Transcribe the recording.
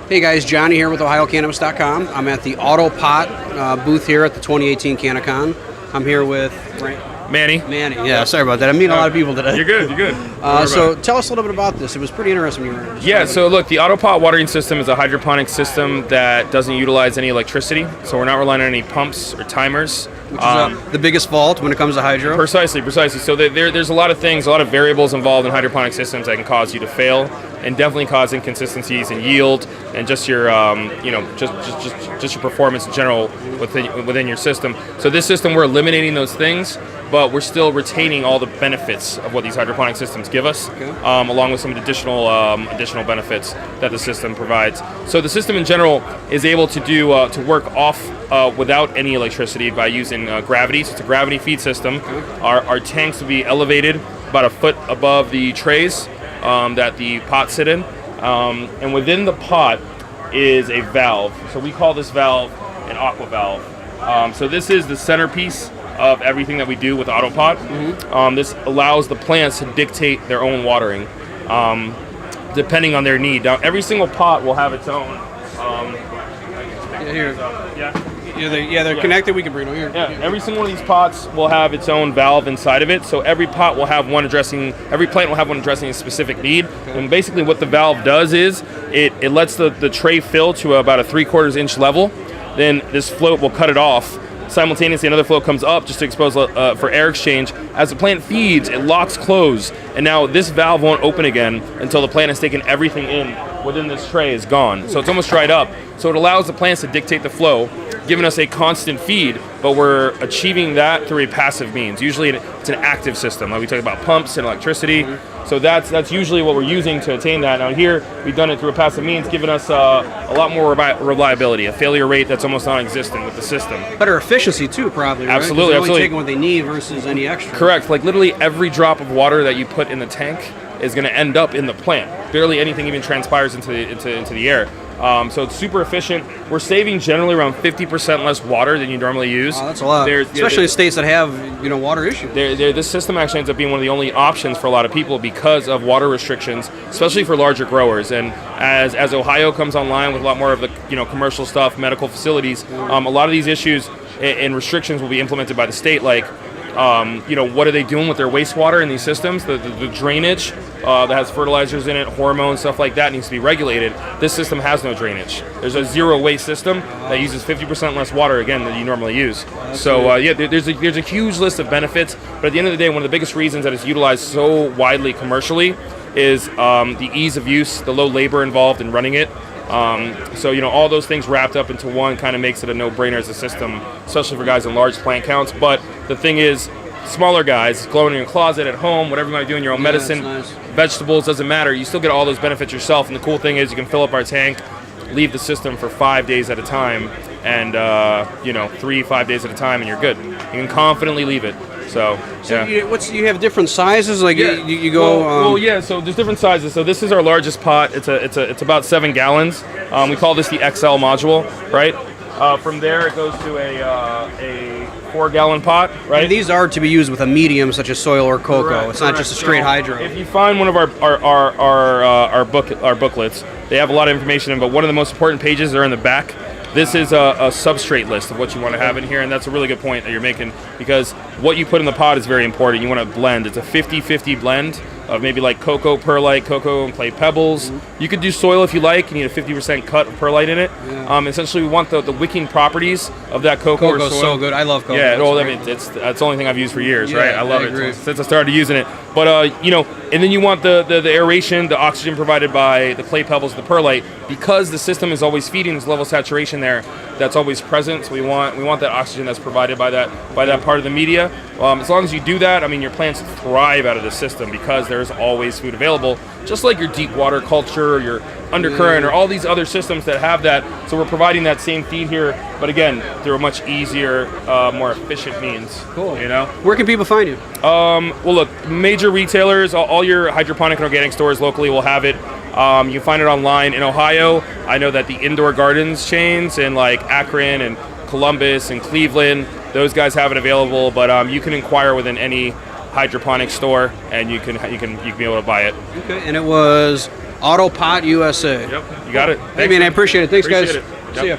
Hey guys, Johnny here with OhioCannabis.com. I'm at the AutoPot booth here at the 2018 CannaCon. I'm here with Manny. Yeah, sorry about that. I'm meeting a lot of people today. You're good. So tell us a little bit about this. It was pretty interesting. So look, the AutoPot watering system is a hydroponic system that doesn't utilize any electricity. So we're not relying on any pumps or timers. Which is the biggest fault when it comes to hydro. Precisely. So there's a lot of things, a lot of variables involved in hydroponic systems that can cause you to fail, and definitely cause inconsistencies in yield and just your, just your performance in general within your system. So this system, we're eliminating those things, but we're still retaining all the benefits of what these hydroponic systems give us, along with some additional benefits that the system provides. So the system in general is able to work off without any electricity by using gravity. So it's a gravity feed system. Our tanks will be elevated about a foot above the trays that the pots sit in, and within the pot is a valve. So we call this valve an aqua valve. So this is the centerpiece of everything that we do with AutoPot. This allows the plants to dictate their own watering, depending on their need. Now, every single pot will have its own. They're connected. We can bring them here. Every single one of these pots will have its own valve inside of it. So every pot will have one addressing. Every plant will have one addressing a specific need. And basically, what the valve does is it lets the tray fill to about a 3/4 inch level. Then this float will cut it off. Simultaneously, another float comes up just to expose for air exchange. As the plant feeds, it locks closed, and now this valve won't open again until the plant has taken everything in within this tray is gone. So it's almost dried up. So it allows the plants to dictate the flow, giving us a constant feed, but we're achieving that through a passive means. Usually it's an active system, like we talk about pumps and electricity. So that's usually what we're using to attain that. Now here, we've done it through a passive means, giving us a lot more reliability, a failure rate that's almost non-existent with the system. Better efficiency too, probably, right? Absolutely. They're only taking what they need versus any extra. Correct. Like literally every drop of water that you put in the tank is going to end up in the plant. Barely anything even transpires into the air. So it's super efficient. We're saving generally around 50% less water than you normally use. Oh, that's a lot. Especially in states that have water issues. This system actually ends up being one of the only options for a lot of people because of water restrictions, especially for larger growers. And as Ohio comes online with a lot more of the commercial stuff, medical facilities, a lot of these issues and restrictions will be implemented by the state, like what are they doing with their wastewater in these systems? The drainage that has fertilizers in it, hormones, stuff like that needs to be regulated. This system has no drainage. There's a zero waste system that uses 50% less water, again, than you normally use. So there's a huge list of benefits, but at the end of the day, one of the biggest reasons that it's utilized so widely commercially is the ease of use, the low labor involved in running it. So all those things wrapped up into one kind of makes it a no-brainer as a system, especially for guys in large plant counts. But the thing is, smaller guys, growing in your closet at home, whatever you might do in your own medicine, vegetables, doesn't matter. You still get all those benefits yourself. And the cool thing is you can fill up our tank, leave the system for 5 days at a time, and 3-5 days at a time, and you're good. You can confidently leave it. So you have different sizes, like you go. So there's different sizes. So this is our largest pot. It's about 7 gallons. We call this the XL module, right? From there it goes to a 4-gallon pot, right? And these are to be used with a medium such as soil or cocoa. Correct, it's not just a straight hydro. If you find one of our booklets, they have a lot of information in, but one of the most important pages are in the back. This is a substrate list of what you want to have in here, and that's a really good point that you're making, because what you put in the pot is very important. You want to blend. It's a 50-50 blend of maybe like cocoa, perlite, cocoa, and clay pebbles. You could do soil if you like. You need a 50% cut of perlite in it. Essentially, we want the wicking propities of that cocoa or soil. Cocoa's so good. I love cocoa. Yeah, that's the only thing I've used for years, right? I love it since I started using it. But and then you want the aeration, the oxygen provided by the clay pebbles, the perlite, because the system is always feeding this level of saturation there. That's always present. So we want that oxygen that's provided by that part of the media. As long as you do that, your plants thrive out of the system because there's always food available. Just like your deep water culture, or your undercurrent, or all these other systems that have that. So we're providing that same feed here, but again, through a much easier, more efficient means. Cool. Where can people find you? Well, look, major retailers, all your hydroponic and organic stores locally will have it. You can find it online in Ohio. I know that the indoor gardens chains in like Akron and Columbus and Cleveland, those guys have it available, but you can inquire within any hydroponic store, and you can be able to buy it. Okay, and it was AutoPot USA. Yep, you got it. Hey, man, I appreciate it. Thanks, Appreciate guys. it. Yep. See ya.